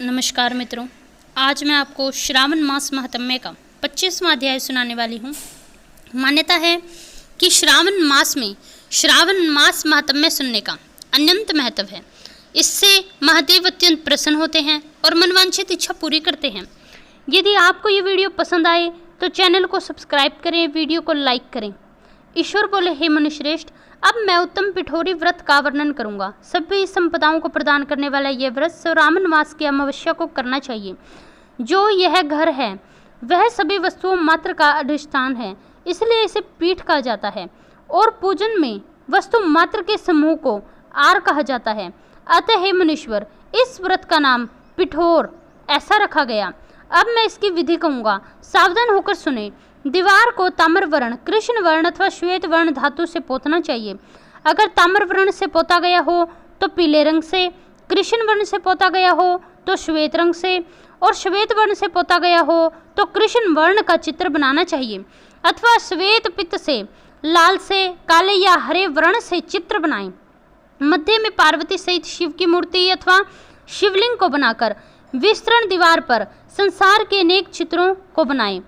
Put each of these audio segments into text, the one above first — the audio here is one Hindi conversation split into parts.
नमस्कार मित्रों, आज मैं आपको श्रावण मास महात्म्य का 25वां अध्याय सुनाने वाली हूँ। मान्यता है कि श्रावण मास में श्रावण मास महात्म्य सुनने का अनंत महत्व है। इससे महादेव अत्यंत प्रसन्न होते हैं और मनवांछित इच्छा पूरी करते हैं। यदि आपको ये वीडियो पसंद आए तो चैनल को सब्सक्राइब करें, वीडियो को लाइक करें। ईश्वर बोले, हे मुनिश्रेष्ठ, अब मैं उत्तम पिठोरी व्रत का वर्णन करूंगा। सभी संपदाओं को प्रदान करने वाला यह व्रत श्रावण मास की अमावस्या को करना चाहिए। जो यह घर है वह सभी वस्तुओं मात्र का अधिष्ठान है, इसलिए इसे पीठ कहा जाता है और पूजन में वस्तु मात्र के समूह को आर कहा जाता है। अतः हे मुनीश्वर, इस व्रत का नाम पिठोर ऐसा रखा गया। अब मैं इसकी विधि कहूँगा, सावधान होकर सुने। दीवार को ताम्र वर्ण, कृष्ण वर्ण अथवा श्वेत वर्ण धातु से पोतना चाहिए। अगर ताम्र वर्ण से पोता गया हो तो पीले रंग से, कृष्ण वर्ण से पोता गया हो तो श्वेत रंग से, और श्वेत वर्ण से पोता गया हो तो कृष्ण वर्ण का चित्र बनाना चाहिए। अथवा श्वेत पित्त से, लाल से, काले या हरे वर्ण से चित्र बनाएं। मध्य में पार्वती सहित शिव की मूर्ति अथवा शिवलिंग को बनाकर विस्तृण दीवार पर संसार के अनेक चित्रों को बनाएं।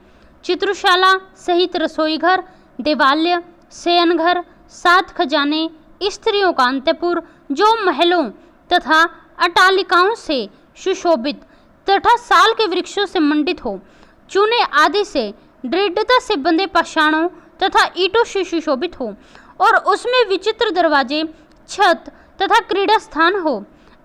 चित्रशाला सहित रसोई घर, देवालय, शयन घर, 7 खजाने, स्त्रियों का अंतपुर जो महलों तथा अटालिकाओं से सुशोभित तथा साल के वृक्षों से मंडित हो, चूने आदि से दृढ़ता से बंधे पाषाणों तथा ईंटों से सुशोभित हो, और उसमें विचित्र दरवाजे, छत तथा क्रीड़ा स्थान हो।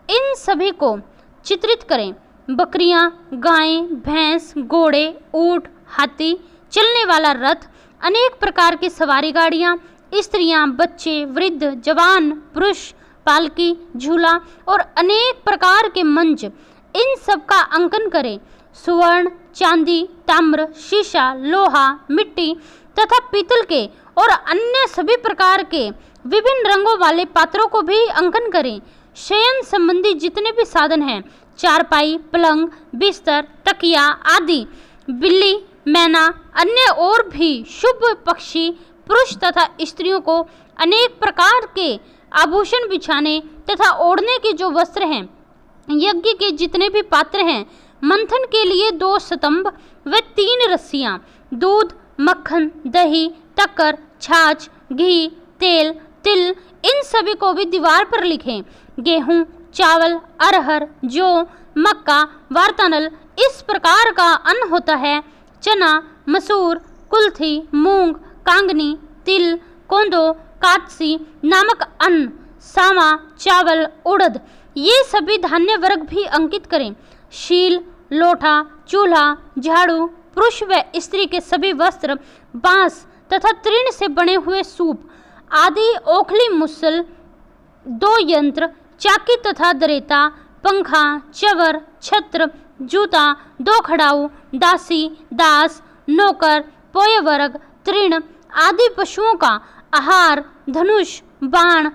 इन सभी को चित्रित करें। बकरियां, गायें, भैंस, घोड़े, ऊंट, हाथी, चलने वाला रथ, अनेक प्रकार की सवारी गाड़ियां, स्त्रियां, बच्चे, वृद्ध, जवान, पुरुष, पालकी, झूला और अनेक प्रकार के मंच, इन सब का अंकन करें। सुवर्ण, चांदी, ताम्र, शीशा, लोहा, मिट्टी तथा पीतल के और अन्य सभी प्रकार के विभिन्न रंगों वाले पात्रों को भी अंकन करें। शयन संबंधी जितने भी साधन हैं, चारपाई, पलंग, बिस्तर, तकिया आदि, बिल्ली, मैना, अन्य और भी शुभ पक्षी, पुरुष तथा स्त्रियों को अनेक प्रकार के आभूषण बिछाने तथा ओढ़ने के जो वस्त्र हैं, यज्ञ के जितने भी पात्र हैं, मंथन के लिए 2 स्तंभ व 3 रस्सियां, दूध, मक्खन, दही, तक्कर, छाछ, घी, तेल, तिल, इन सभी को भी दीवार पर लिखें। गेहूं, चावल, अरहर, जौ, मक्का, वारतानल, इस प्रकार का अन्न होता है। चना, मसूर, कुल्थी, मूंग, कांगनी, तिल, कोंदो, काटसी नामक अन्न, सावा, चावल, उड़द, ये सभी धान्य वर्ग भी अंकित करें। शील, लोटा, चूल्हा, झाड़ू, पुरुष व स्त्री के सभी वस्त्र, बांस तथा तृण से बने हुए सूप आदि, ओखली, मुसल, 2 यंत्र, चाकी तथा दरेता, पंखा, चवर, छत्र, जूता, 2 खड़ाऊ, दासी, दास, नौकर, पोय वर्ग, तृण आदि पशुओं का आहार, धनुष, बाण,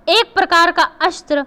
एक प्रकार का अस्त्र,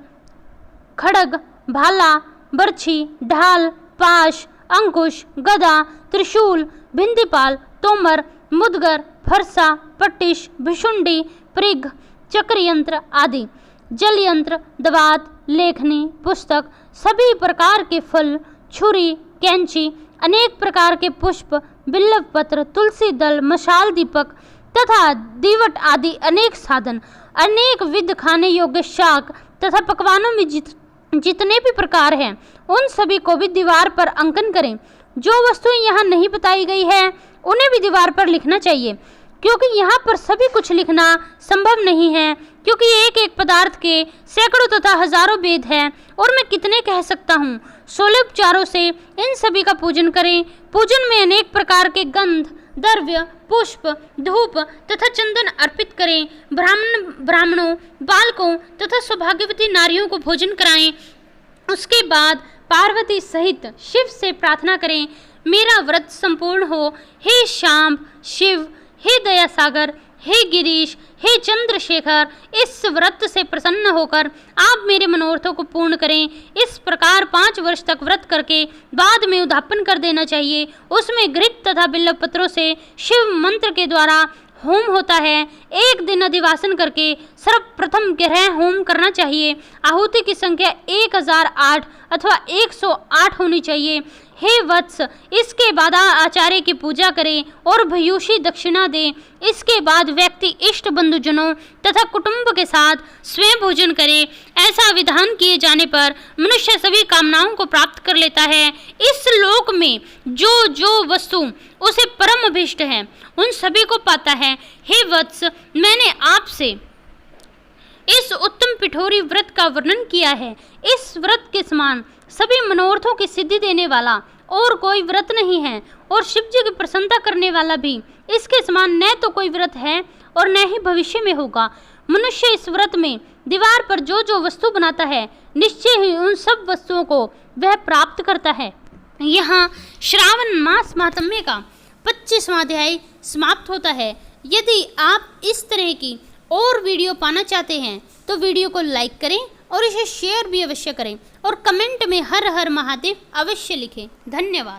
खड्ग, भाला, बर्छी, ढाल, पाश, अंकुश, गदा, त्रिशूल, भिंदीपाल, तोमर, मुदगर, फरसा, पट्टिश, भिशुंडी, पृग, चक्रयंत्र आदि, जल यंत्र, दवात, लेखनी, पुस्तक, सभी प्रकार के फल, छुरी, कैंची, अनेक प्रकार के पुष्प, बिल्व पत्र, तुलसी दल, मशाल, दीपक तथा दीवट आदि अनेक साधन, अनेक विध खाने योग्य शाक तथा पकवानों में जितने भी प्रकार हैं, उन सभी को भी दीवार पर अंकन करें। जो वस्तुएं यहाँ नहीं बताई गई है उन्हें भी दीवार पर लिखना चाहिए, क्योंकि यहाँ पर सभी कुछ लिखना संभव नहीं है, क्योंकि एक एक पदार्थ के सैकड़ों तथा हजारों भेद हैं और मैं कितने कह सकता हूँ। 16 उपचारों से इन सभी का पूजन करें। पूजन में अनेक प्रकार के गंध, द्रव्य, पुष्प, धूप तथा चंदन अर्पित करें। ब्राह्मणों, बालकों तथा सौभाग्यवती नारियों को भोजन कराएं। उसके बाद पार्वती सहित शिव से प्रार्थना करें, मेरा व्रत संपूर्ण हो। हे शांब, शिव, हे दया सागर, हे गिरीश, हे चंद्रशेखर, इस व्रत से प्रसन्न होकर आप मेरे मनोरथों को पूर्ण करें। इस प्रकार 5 वर्ष तक व्रत करके बाद में उद्यापन कर देना चाहिए। उसमें घृत तथा बिल्व पत्रों से शिव मंत्र के द्वारा होम होता है। एक दिन अधिवासन करके सर्वप्रथम ग्रह होम करना चाहिए। आहुति की संख्या 1008 अथवा 108 होनी चाहिए। हे वत्स, इसके बाद आचार्य की पूजा करें और भयूषी दक्षिणा दें। इसके बाद व्यक्ति इष्ट बंधुजनों तथा कुटुंब के साथ स्वयं भोजन करे। ऐसा विधान किए जाने पर मनुष्य सभी कामनाओं को प्राप्त कर लेता है। इस लोक में जो जो वस्तु उसे परम अभिष्ट है उन सभी को पाता है। हे वत्स, मैंने आपसे इस उत्तम पिठोरी व्रत का वर्णन किया है। इस व्रत के समान सभी मनोरथों की सिद्धि देने वाला और कोई व्रत नहीं है, और शिव जी की प्रसन्नता करने वाला भी इसके समान न तो कोई व्रत है और न ही भविष्य में होगा। मनुष्य इस व्रत में दीवार पर जो जो वस्तु बनाता है, निश्चय ही उन सब वस्तुओं को वह प्राप्त करता है। यहाँ श्रावण मास महात्म्य का 25वां अध्याय समाप्त होता है। यदि आप इस तरह की और वीडियो पाना चाहते हैं तो वीडियो को लाइक करें और इसे शेयर भी अवश्य करें और कमेंट में हर हर महादेव अवश्य लिखें। धन्यवाद।